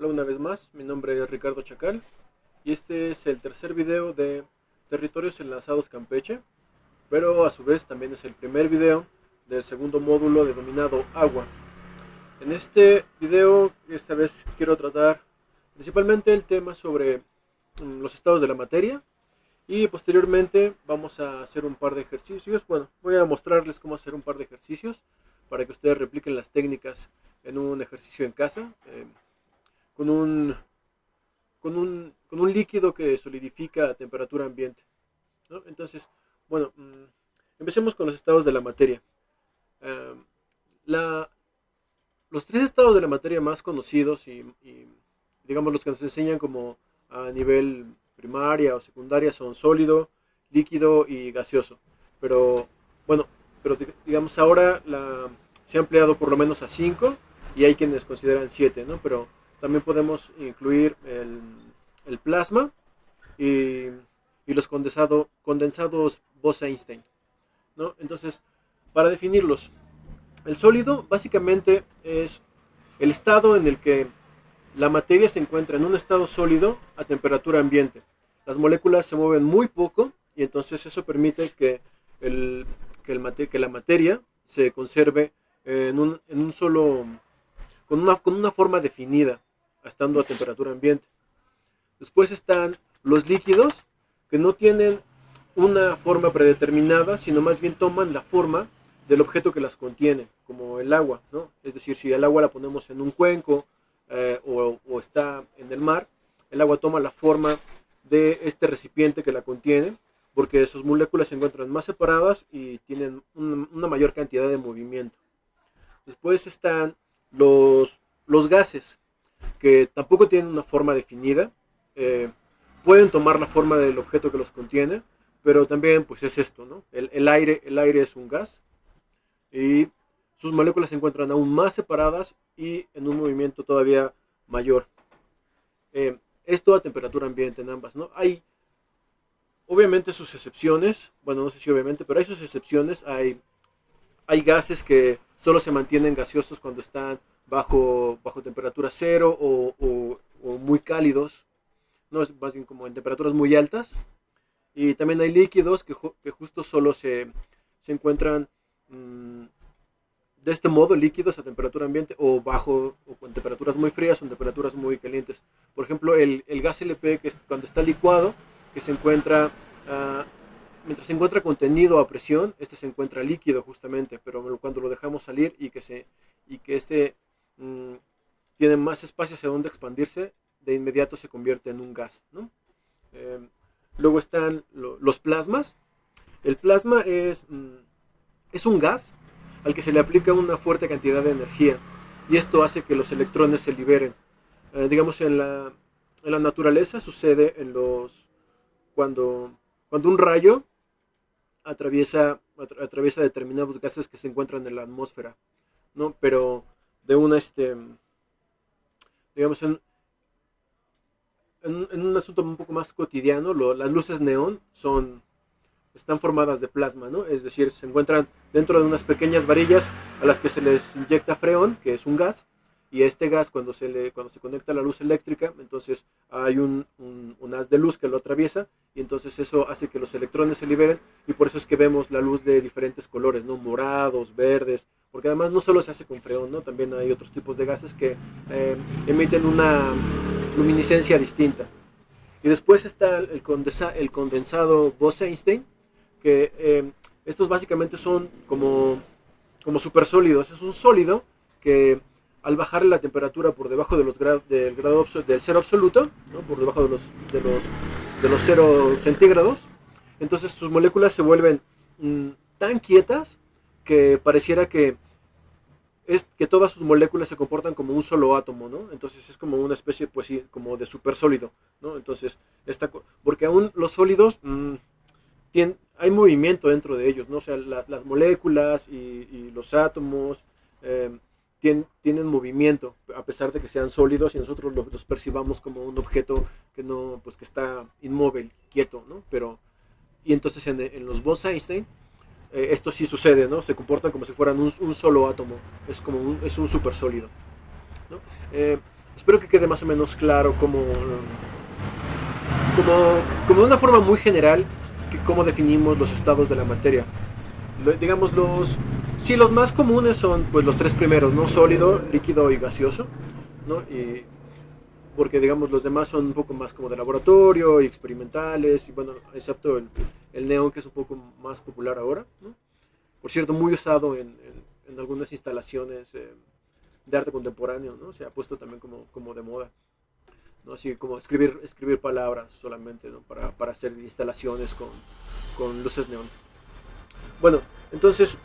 Hola una vez más, mi nombre es Ricardo Chacal y este es el tercer video de Territorios Enlazados Campeche, pero a su vez también es el primer video del segundo módulo denominado Agua. En este video, esta vez quiero tratar principalmente el tema sobre los estados de la materia y posteriormente vamos a hacer un par de ejercicios. Bueno, voy a mostrarles cómo hacer un par de ejercicios para que ustedes repliquen las técnicas en un ejercicio en casa. Con un, con un líquido que solidifica a temperatura ambiente, ¿no? Entonces, bueno, empecemos con los estados de la materia. Eh, la, los tres estados de la materia más conocidos y, digamos los que nos enseñan como a nivel primaria o secundaria son sólido, líquido y gaseoso. Pero bueno, digamos ahora se ha ampliado por lo menos a 5 y hay quienes consideran 7, ¿no? Pero también podemos incluir el plasma y, y los condensados Bose-Einstein, ¿no? Entonces, para definirlos, el sólido básicamente es el estado en el que la materia se encuentra en un estado sólido a temperatura ambiente. Las moléculas se mueven muy poco y entonces eso permite que la materia se conserve en un solo, con una forma definida, estando a temperatura ambiente. Después están los líquidos, que no tienen una forma predeterminada, sino más bien toman la forma del objeto que las contiene, como el agua, ¿no? Es decir, si el agua la ponemos en un cuenco o está en el mar, el agua toma la forma de este recipiente que la contiene, porque sus moléculas se encuentran más separadas y tienen una mayor cantidad de movimiento. Después están los gases, que tampoco tienen una forma definida, eh, pueden tomar la forma del objeto que los contiene, pero también pues es esto, ¿no? El aire es un gas y sus moléculas se encuentran aún más separadas y en un movimiento todavía mayor. Esto a temperatura ambiente en ambas, ¿no? Hay obviamente sus excepciones, bueno, no sé si obviamente, pero hay sus excepciones. Hay gases que solo se mantienen gaseosos cuando están bajo temperatura cero o muy cálidos, no es más bien como en temperaturas muy altas. Y también hay líquidos que justo solo se encuentran de este modo, líquidos a temperatura ambiente o con temperaturas muy frías o en temperaturas muy calientes. Por ejemplo, el gas LP, que es cuando está licuado, que se encuentra uh, mientras se encuentra contenido a presión, este se encuentra líquido justamente, pero cuando lo dejamos salir y que este tiene más espacio hacia donde expandirse, de inmediato se convierte en un gas, ¿no? Eh, Luego están los plasmas. El plasma es un gas al que se le aplica una fuerte cantidad de energía y esto hace que los electrones se liberen. Digamos, en la naturaleza sucede cuando un rayo atraviesa determinados gases que se encuentran en la atmósfera, ¿no? Pero de una, digamos, en un asunto un poco más cotidiano, las luces neón están formadas de plasma, ¿no? Es decir, se encuentran dentro de unas pequeñas varillas a las que se les inyecta freón, que es un gas, y este gas cuando se conecta a la luz eléctrica, entonces hay un haz de luz que lo atraviesa y entonces eso hace que los electrones se liberen y por eso es que vemos la luz de diferentes colores, ¿no? Morados, verdes, porque además no solo se hace con freón, ¿no? También hay otros tipos de gases que emiten una luminiscencia distinta. Y después está el condensado Bose-Einstein, que estos básicamente son como supersólidos. Es un sólido que al bajar la temperatura por debajo de del cero absoluto, ¿no? Por debajo de los 0 centígrados, entonces sus moléculas se vuelven tan quietas que pareciera que todas sus moléculas se comportan como un solo átomo, ¿no? Entonces es como una especie, pues sí, como de supersólido, ¿no? Entonces, porque aún los sólidos hay movimiento dentro de ellos, ¿no? O sea, las moléculas y los átomos tienen movimiento, a pesar de que sean sólidos y nosotros los percibamos como un objeto que no, pues que está inmóvil, quieto, ¿no? Y entonces en los Bose-Einstein, esto sí sucede, ¿no? Se comportan como si fueran un solo átomo, es un supersólido, ¿no? espero que quede más o menos claro como de una forma muy general cómo definimos los estados de la materia. Digamos sí, los más comunes son pues los tres primeros, ¿no? Sólido, líquido y gaseoso, ¿no? Y porque digamos los demás son un poco más como de laboratorio y experimentales, y bueno, excepto el neón, que es un poco más popular ahora, ¿no? Por cierto, muy usado en algunas instalaciones de arte contemporáneo, ¿no? Se ha puesto también como de moda, ¿no? Así como escribir palabras solamente, ¿no? Para hacer instalaciones con luces neón. Bueno, entonces,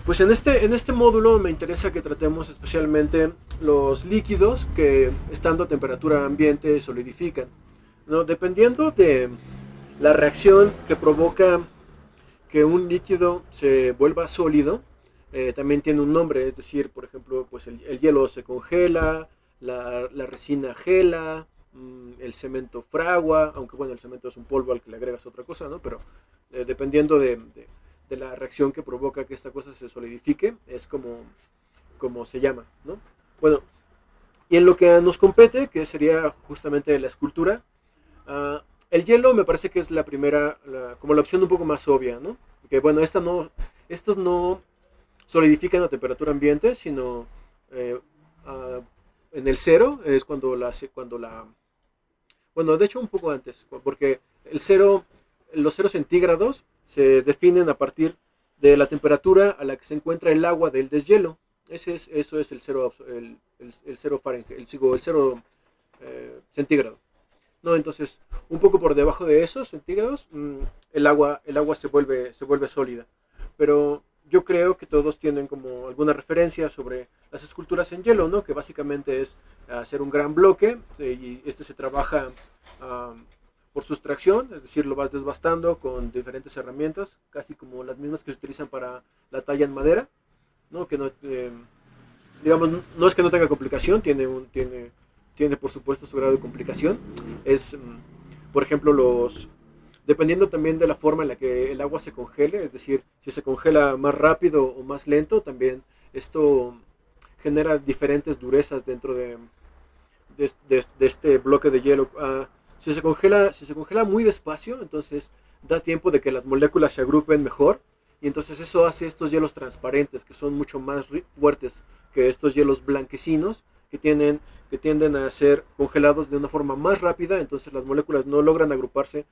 pues en este módulo me interesa que tratemos especialmente los líquidos que estando a temperatura ambiente solidifican, ¿no? Dependiendo de la reacción que provoca que un líquido se vuelva sólido, también tiene un nombre, es decir, por ejemplo, pues el hielo se congela, la resina gela, el cemento fragua, aunque bueno, el cemento es un polvo al que le agregas otra cosa, ¿no? Pero dependiendo de la reacción que provoca que esta cosa se solidifique, es como se llama, ¿no? Bueno, y en lo que nos compete, que sería justamente la escultura, el hielo me parece que es la primera, como la opción un poco más obvia, ¿no? Que bueno, estos no solidifican a temperatura ambiente, sino eh, a- en el cero es bueno, de hecho un poco antes, porque los ceros centígrados se definen a partir de la temperatura a la que se encuentra el agua del deshielo. Eso es el cero, el cero Fahrenheit, el cero centígrado. No, entonces, un poco por debajo de esos centígrados, el agua se vuelve sólida. Pero yo creo que todos tienen como alguna referencia sobre las esculturas en hielo, ¿no? Que básicamente es hacer un gran bloque y este se trabaja por sustracción, es decir, lo vas desbastando con diferentes herramientas, casi como las mismas que se utilizan para la talla en madera, ¿no? Que no, digamos, no es que no tenga complicación, tiene por supuesto su grado de complicación. Es, por ejemplo, dependiendo también de la forma en la que el agua se congele, es decir, si se congela más rápido o más lento, también esto genera diferentes durezas dentro de este bloque de hielo. Si se congela muy despacio, entonces da tiempo de que las moléculas se agrupen mejor, y entonces eso hace estos hielos transparentes, que son mucho más fuertes que estos hielos blanquecinos, que tienden a ser congelados de una forma más rápida, entonces las moléculas no logran agruparse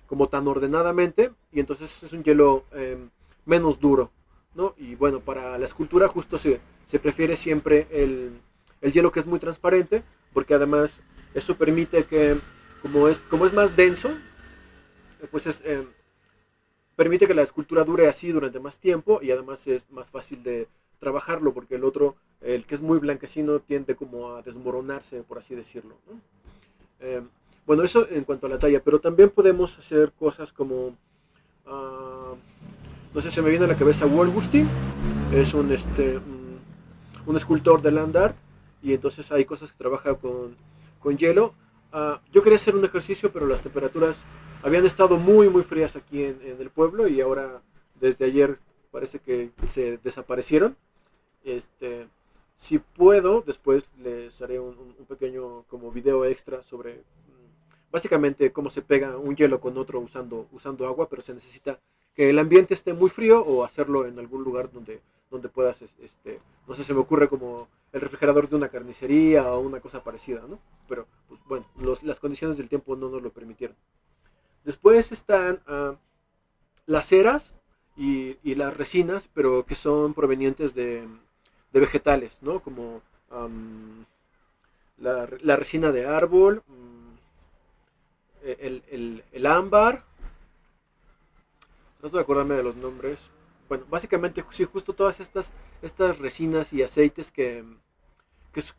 como tan ordenadamente, y entonces es un hielo menos duro, ¿no? Y bueno, para la escultura justo se prefiere siempre el hielo que es muy transparente, porque además eso permite que, como es más denso, pues permite que la escultura dure así durante más tiempo, y además es más fácil de trabajarlo, porque el otro, el que es muy blanquecino, tiende como a desmoronarse, por así decirlo, ¿no? Eh, bueno, eso en cuanto a la talla, pero también podemos hacer cosas como, ah, no sé, se me viene a la cabeza Wolgusti, es un escultor de land art, y entonces hay cosas que trabaja con hielo. Yo quería hacer un ejercicio, pero las temperaturas habían estado muy, muy frías aquí en el pueblo, y ahora desde ayer parece que se desaparecieron. Este, si puedo, después les haré un pequeño como video extra sobre básicamente cómo se pega un hielo con otro usando agua, pero se necesita que el ambiente esté muy frío, o hacerlo en algún lugar donde puedas, no sé, se me ocurre como el refrigerador de una carnicería o una cosa parecida, ¿no? Pero, pues bueno, las condiciones del tiempo no nos lo permitieron. Después están las ceras y las resinas, pero que son provenientes de vegetales, ¿no? Como la resina de árbol, el ámbar. Trato de acordarme de los nombres. Bueno, básicamente, sí, justo todas estas resinas y aceites que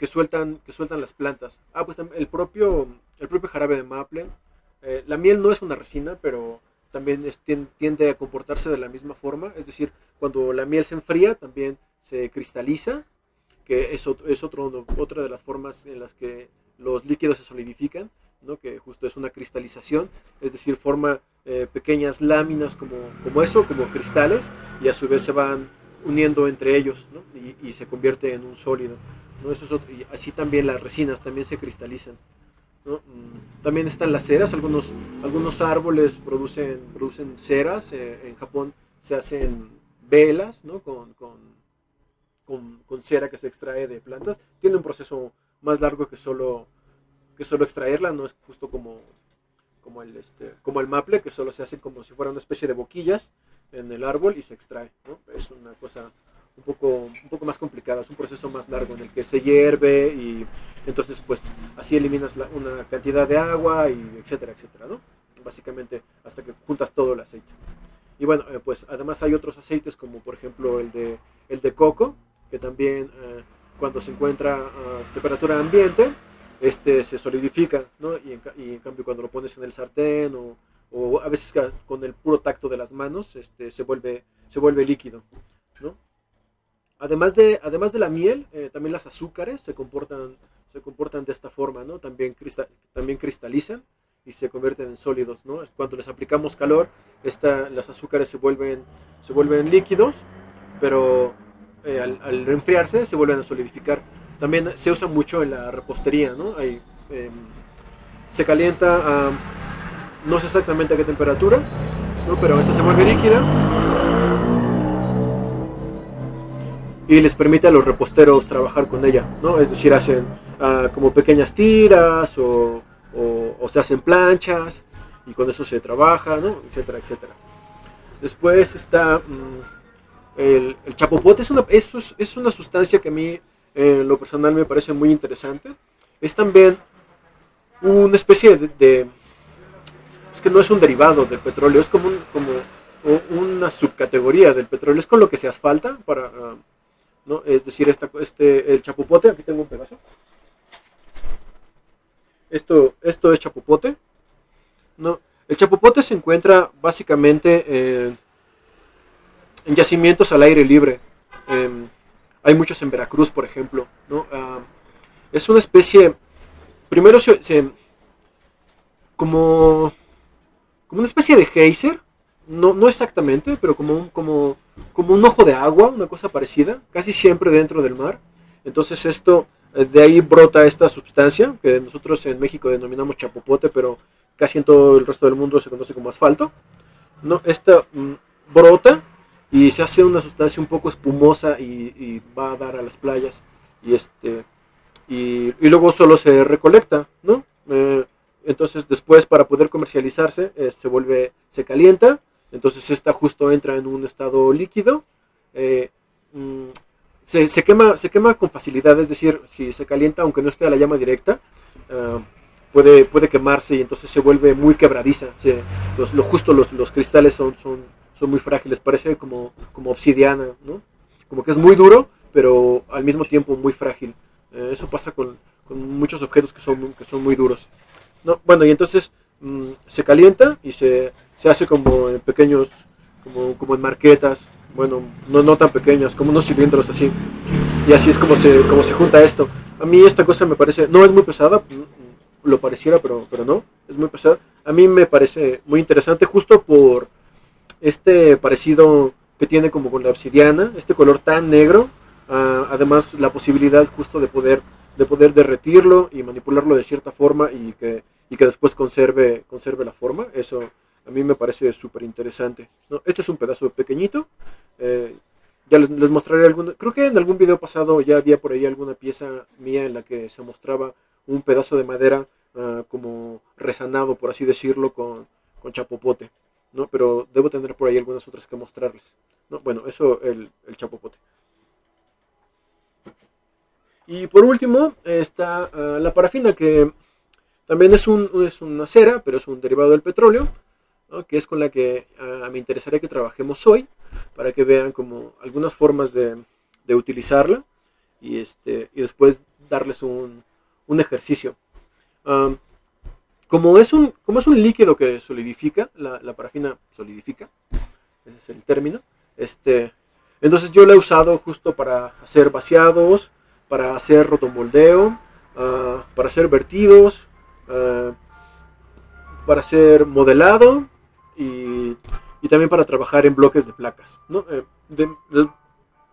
sueltan las plantas. Pues el propio jarabe de maple. La miel no es una resina, pero también tiende a comportarse de la misma forma. Es decir, cuando la miel se enfría, también se cristaliza, que otra de las formas en las que los líquidos se solidifican, ¿no? Que justo es una cristalización, es decir, forma pequeñas láminas como cristales, y a su vez se van uniendo entre ellos, ¿no? Y se convierte en un sólido, ¿no? Y así también las resinas también se cristalizan, ¿no? También están las ceras, algunos árboles producen ceras, en Japón se hacen velas, ¿no? Con cera que se extrae de plantas. Tiene un proceso más largo que solo extraerla, no es justo como el maple, que solo se hace como si fuera una especie de boquillas en el árbol y se extrae, ¿no? Es una cosa un poco más complicada, es un proceso más largo en el que se hierve y entonces pues así eliminas una cantidad de agua y etcétera, etcétera, ¿no? Básicamente hasta que juntas todo el aceite. Y bueno, pues además hay otros aceites como por ejemplo el de coco, que también cuando se encuentra a temperatura ambiente, se solidifica, ¿no? Y en cambio cuando lo pones en el sartén o a veces con el puro tacto de las manos, se vuelve líquido, ¿no? Además de la miel, también las azúcares se comportan de esta forma, ¿no? También cristalizan y se convierten en sólidos, ¿no? Cuando les aplicamos calor, las azúcares se vuelven líquidos, pero al enfriarse se vuelven a solidificar. También se usa mucho en la repostería, ¿no? Em, Se calienta no sé exactamente a qué temperatura, ¿no? Pero esta se vuelve líquida y les permite a los reposteros trabajar con ella, ¿no? Es decir, hacen como pequeñas tiras o se hacen planchas y con eso se trabaja, ¿no? Etcétera, etcétera. Después está el chapopote, es una sustancia que a mí en lo personal me parece muy interesante. Es también una especie es que no es un derivado del petróleo, es como una subcategoría del petróleo, es con lo que se asfalta ¿no? Es decir, el chapopote, aquí tengo un pedazo. Esto es chapopote, ¿no? El chapopote se encuentra básicamente en yacimientos al aire libre. Hay muchos en Veracruz, por ejemplo, ¿no? Es una especie, primero como una especie de geyser, no exactamente, pero como un ojo de agua, una cosa parecida, casi siempre dentro del mar. Entonces de ahí brota esta sustancia que nosotros en México denominamos chapopote, pero casi en todo el resto del mundo se conoce como asfalto, ¿no? Esta brota y se hace una sustancia un poco espumosa y va a dar a las playas y luego solo se recolecta, ¿no? Entonces después para poder comercializarse se calienta, entonces esta justo entra en un estado líquido, eh, mm, se quema con facilidad, es decir, si se calienta aunque no esté a la llama directa, uh, puede quemarse y entonces se vuelve muy quebradiza. Justo los cristales son muy frágiles, parece como obsidiana, ¿no? Como que es muy duro, pero al mismo tiempo muy frágil. Eso pasa con muchos objetos que son muy duros. No, bueno, y entonces se calienta y se hace como en pequeños, como en marquetas, bueno, no tan pequeñas, como unos cilindros así. Y así es como se junta esto. A mí esta cosa me parece, no es muy pesada, lo pareciera, pero no, es muy pesada. A mí me parece muy interesante justo por este parecido que tiene como con la obsidiana, este color tan negro, además la posibilidad justo de poder derretirlo y manipularlo de cierta forma y que después conserve la forma. Eso a mí me parece súper interesante, ¿no? Este es un pedazo pequeñito. Ya les mostraré alguno. Creo que en algún video pasado ya había por ahí alguna pieza mía en la que se mostraba un pedazo de madera como resanado, por así decirlo, con chapopote, ¿no? Pero debo tener por ahí algunas otras que mostrarles, ¿no? Bueno, eso el chapopote. Y por último está la parafina, que también es una cera, pero es un derivado del petróleo, ¿no? Que es con la que me interesaría que trabajemos hoy, para que vean como algunas formas de utilizarla y después darles un ejercicio. Um, como es un líquido que solidifica, la parafina solidifica, ese es el término. Entonces yo la he usado justo para hacer vaciados, para hacer rotomoldeo, para hacer vertidos, uh, para hacer modelado y también para trabajar en bloques de placas, ¿no?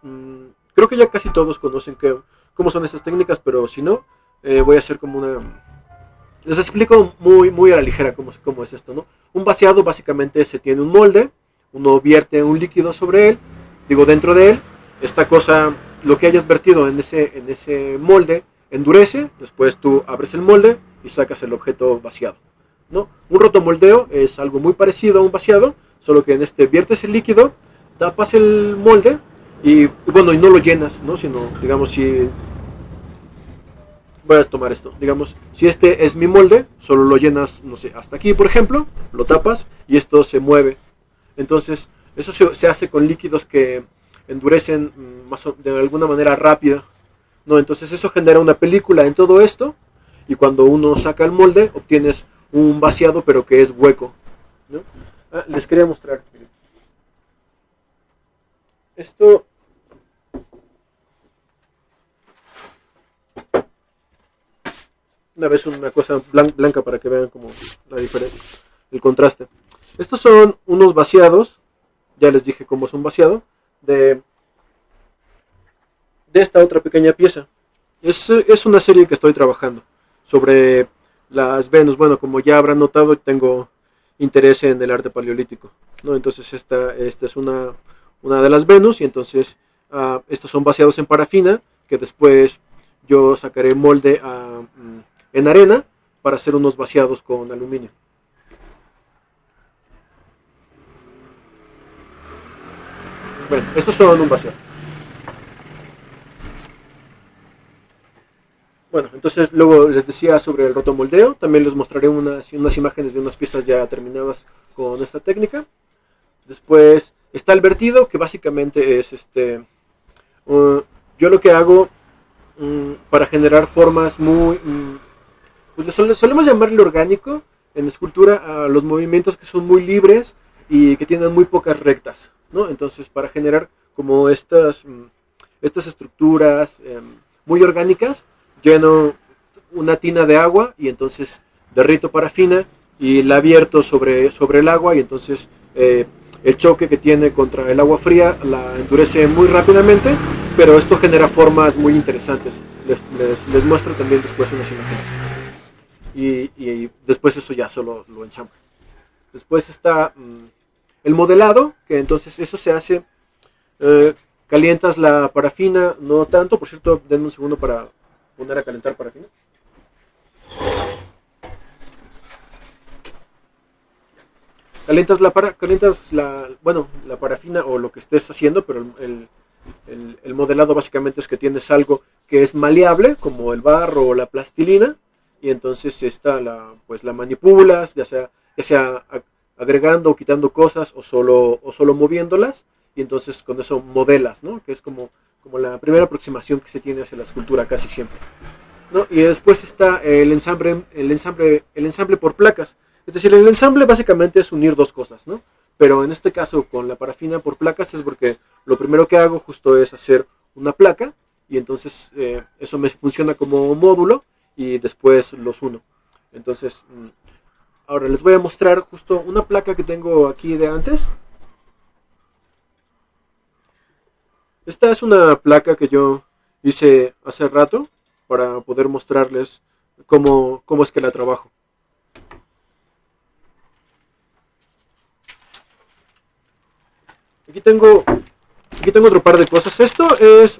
Creo que ya casi todos conocen cómo son estas técnicas, pero si no, voy a hacer como una... Les explico muy a la ligera cómo es esto, ¿no? Un vaciado básicamente se tiene un molde, uno vierte un líquido sobre él, digo dentro de él, esta cosa, lo que hayas vertido en ese molde, endurece, después tú abres el molde y sacas el objeto vaciado, ¿no? Un rotomoldeo es algo muy parecido a un vaciado, solo que en este viertes el líquido, tapas el molde y bueno, y no lo llenas, ¿no? Sino, digamos, si voy a tomar esto, digamos, si este es mi molde, solo lo llenas, no sé, hasta aquí, por ejemplo, lo tapas y esto se mueve. Entonces, eso se hace con líquidos que endurecen de alguna manera rápida, ¿no? Entonces eso genera una película en todo esto y cuando uno saca el molde obtienes un vaciado pero que es hueco, ¿no? Les quería mostrar. Esto una vez una cosa blanca para que vean como la diferencia, el contraste. Estos son unos vaciados, ya les dije cómo es un vaciado, de, de esta otra pequeña pieza. Es una serie que estoy trabajando sobre las Venus. Bueno, como ya habrán notado, tengo interés en el arte paleolítico, ¿no? Entonces esta es una de las Venus y entonces estos son vaciados en parafina que después yo sacaré molde en arena para hacer unos vaciados con aluminio. Bueno, estos son un vaciado. Bueno, entonces luego les decía sobre el rotomoldeo, también les mostraré unas imágenes de unas piezas ya terminadas con esta técnica. Después está el vertido, que básicamente es yo lo que hago para generar formas pues solemos llamarle orgánico en escultura a los movimientos que son muy libres y que tienen muy pocas rectas, ¿no? Entonces para generar como estas estructuras muy orgánicas, lleno una tina de agua y entonces derrito parafina y la vierto sobre el agua y entonces el choque que tiene contra el agua fría la endurece muy rápidamente, pero esto genera formas muy interesantes. Les muestro también después unas imágenes. Y después eso ya solo lo ensamblo. Después está el modelado, que entonces eso se hace, eh, calientas la parafina, no tanto, por cierto, denme un segundo para poner a calentar parafina. Bueno, la parafina o lo que estés haciendo, pero el modelado básicamente es que tienes algo que es maleable, como el barro o la plastilina, y entonces pues la manipulas, ya sea agregando o quitando cosas o solo moviéndolas, y entonces con eso modelas, ¿no? Que es como la primera aproximación que se tiene hacia la escultura casi siempre, ¿no? Y después está el ensamble por placas. Es decir, el ensamble básicamente es unir dos cosas, ¿no? Pero en este caso con la parafina por placas es porque lo primero que hago justo es hacer una placa y entonces eso me funciona como módulo y después los uno. Entonces, ahora les voy a mostrar justo una placa que tengo aquí de antes. Esta es una placa que yo hice hace rato para poder mostrarles cómo es que la trabajo. Aquí tengo otro par de cosas. Esto es